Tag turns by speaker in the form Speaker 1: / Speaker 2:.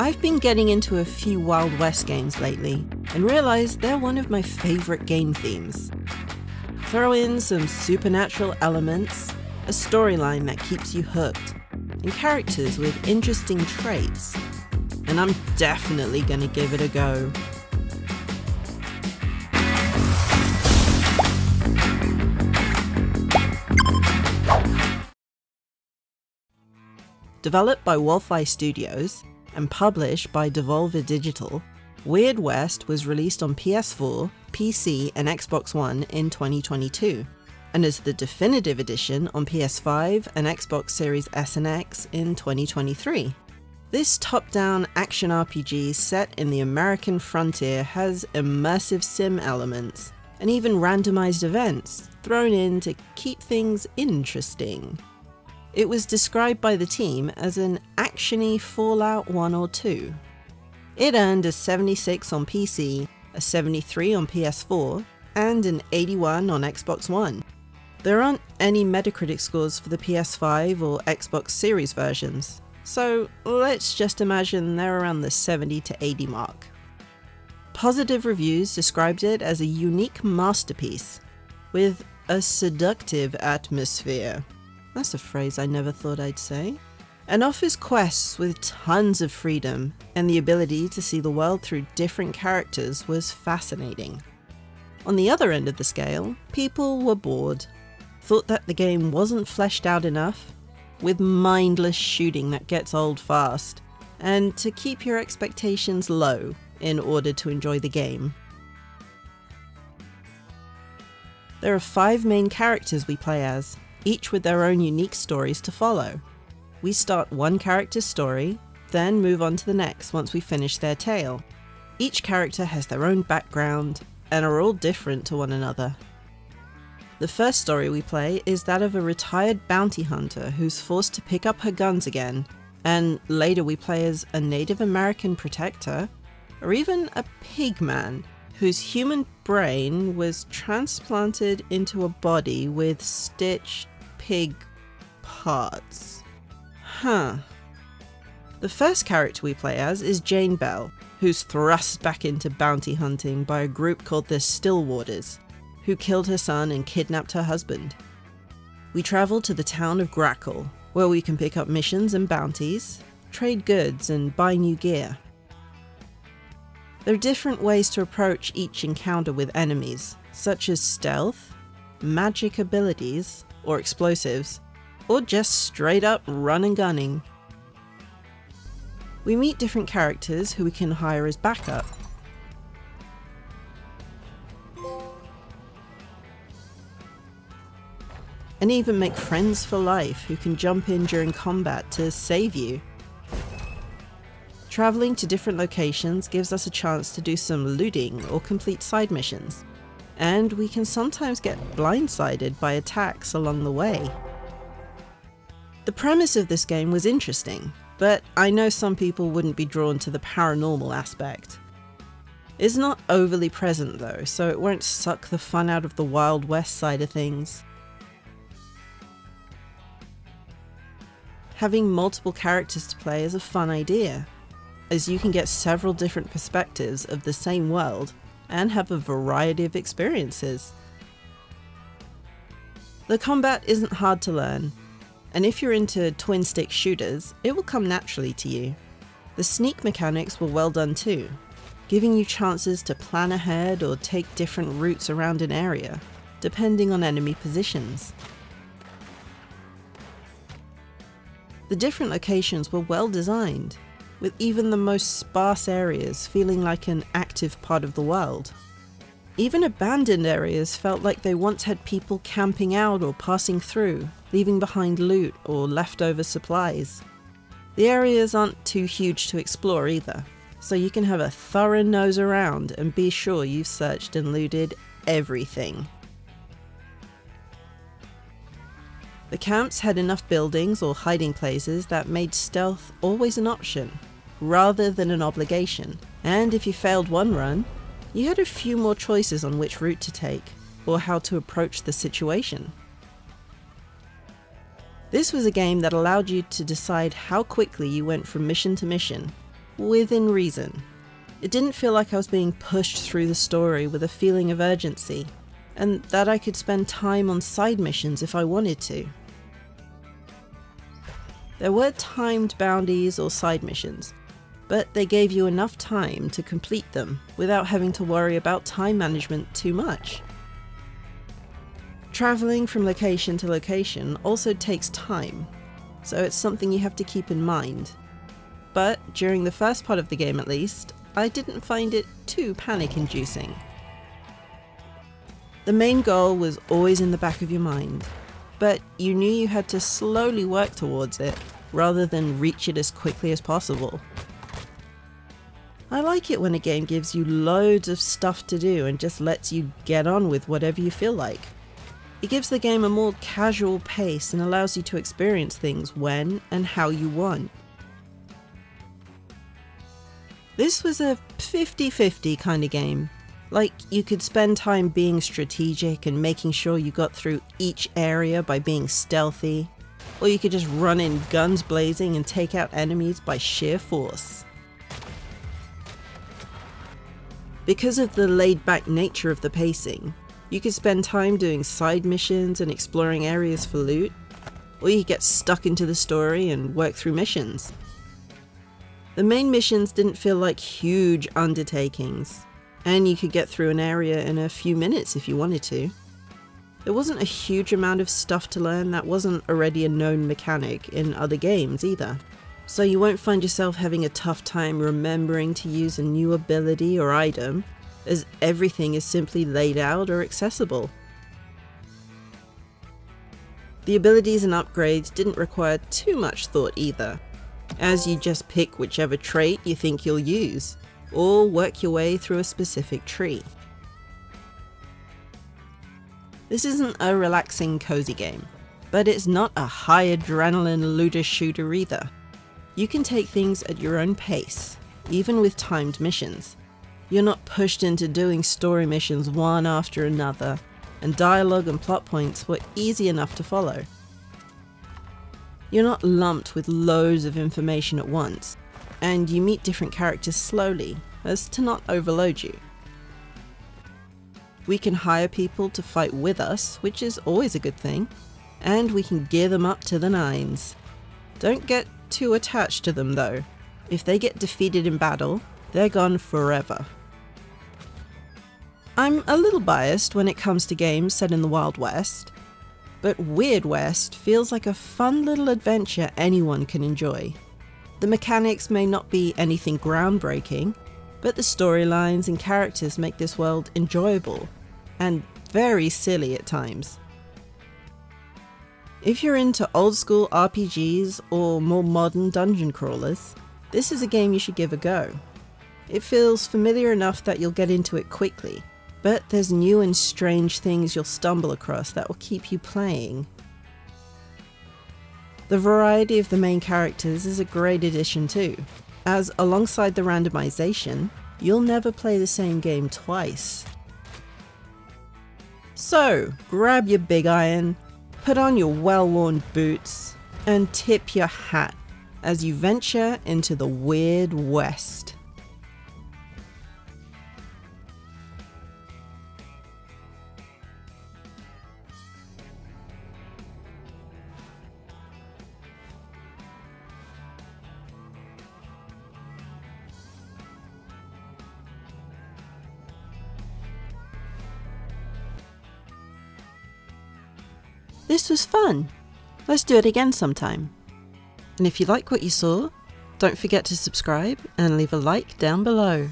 Speaker 1: I've been getting into a few Wild West games lately and realised they're one of my favourite game themes. Throw in some supernatural elements, a storyline that keeps you hooked, and characters with interesting traits, and I'm definitely gonna give it a go. Developed by Wolfeye Studios and published by Devolver Digital, Weird West was released on PS4, PC and Xbox One in 2022, and is the definitive edition on PS5 and Xbox Series S and X in 2023. This top-down action RPG set in the American frontier has immersive sim elements, and even randomized events thrown in to keep things interesting. It was described by the team as an actiony Fallout 1 or 2. It earned a 76 on PC, a 73 on PS4, and an 81 on Xbox One. There aren't any Metacritic scores for the PS5 or Xbox Series versions, so let's just imagine they're around the 70 to 80 mark. Positive reviews described it as a unique masterpiece, with a seductive atmosphere. That's a phrase I never thought I'd say. And offers quests with tons of freedom, and the ability to see the world through different characters was fascinating. On the other end of the scale, people were bored, thought that the game wasn't fleshed out enough, with mindless shooting that gets old fast, and to keep your expectations low in order to enjoy the game. There are 5 main characters we play as, each with their own unique stories to follow. We start one character's story, then move on to the next once we finish their tale. Each character has their own background, and are all different to one another. The first story we play is that of a retired bounty hunter who's forced to pick up her guns again, and later we play as a Native American protector, or even a pig man whose human brain was transplanted into a body with stitched pig parts. Huh. The first character we play as is Jane Bell, who's thrust back into bounty hunting by a group called the Stillwaters, who killed her son and kidnapped her husband. We travel to the town of Grackle, where we can pick up missions and bounties, trade goods and buy new gear. There are different ways to approach each encounter with enemies, such as stealth, magic abilities, or explosives, or just straight up run and gunning. We meet different characters who we can hire as backup. And even make friends for life who can jump in during combat to save you. Traveling to different locations gives us a chance to do some looting or complete side missions, and we can sometimes get blindsided by attacks along the way. The premise of this game was interesting, but I know some people wouldn't be drawn to the paranormal aspect. It's not overly present though, so it won't suck the fun out of the Wild West side of things. Having multiple characters to play is a fun idea, as you can get several different perspectives of the same world and have a variety of experiences. The combat isn't hard to learn, and if you're into twin-stick shooters, it will come naturally to you. The sneak mechanics were well done too, giving you chances to plan ahead or take different routes around an area, depending on enemy positions. The different locations were well designed, with even the most sparse areas feeling like an active part of the world. Even abandoned areas felt like they once had people camping out or passing through, leaving behind loot or leftover supplies. The areas aren't too huge to explore either, so you can have a thorough nose around and be sure you've searched and looted everything. The camps had enough buildings or hiding places that made stealth always an option, rather than an obligation, and if you failed one run, you had a few more choices on which route to take, or how to approach the situation. This was a game that allowed you to decide how quickly you went from mission to mission, within reason. It didn't feel like I was being pushed through the story with a feeling of urgency, and that I could spend time on side missions if I wanted to. There were timed bounties or side missions, but they gave you enough time to complete them without having to worry about time management too much. Traveling from location to location also takes time, so it's something you have to keep in mind. But during the first part of the game at least, I didn't find it too panic-inducing. The main goal was always in the back of your mind, but you knew you had to slowly work towards it rather than reach it as quickly as possible. I like it when a game gives you loads of stuff to do and just lets you get on with whatever you feel like. It gives the game a more casual pace and allows you to experience things when and how you want. This was a 50-50 kind of game. Like, you could spend time being strategic and making sure you got through each area by being stealthy, or you could just run in guns blazing and take out enemies by sheer force. Because of the laid-back nature of the pacing, you could spend time doing side missions and exploring areas for loot, or you could get stuck into the story and work through missions. The main missions didn't feel like huge undertakings, and you could get through an area in a few minutes if you wanted to. There wasn't a huge amount of stuff to learn that wasn't already a known mechanic in other games either, so you won't find yourself having a tough time remembering to use a new ability or item, as everything is simply laid out or accessible. The abilities and upgrades didn't require too much thought either, as you just pick whichever trait you think you'll use, or work your way through a specific tree. This isn't a relaxing, cozy game, but it's not a high adrenaline looter shooter either. You can take things at your own pace, even with timed missions. You're not pushed into doing story missions one after another, and dialogue and plot points were easy enough to follow. You're not lumped with loads of information at once, and you meet different characters slowly, as to not overload you. We can hire people to fight with us, which is always a good thing, and we can gear them up to the nines. Don't get too attached to them though. If they get defeated in battle, they're gone forever. I'm a little biased when it comes to games set in the Wild West, but Weird West feels like a fun little adventure anyone can enjoy. The mechanics may not be anything groundbreaking, but the storylines and characters make this world enjoyable, and very silly at times. If you're into old school RPGs or more modern dungeon crawlers, this is a game you should give a go. It feels familiar enough that you'll get into it quickly, but there's new and strange things you'll stumble across that will keep you playing. The variety of the main characters is a great addition too, as alongside the randomization, you'll never play the same game twice. So, grab your big iron, put on your well-worn boots, and tip your hat as you venture into the Weird West. This was fun. Let's do it again sometime. And if you like what you saw, don't forget to subscribe and leave a like down below.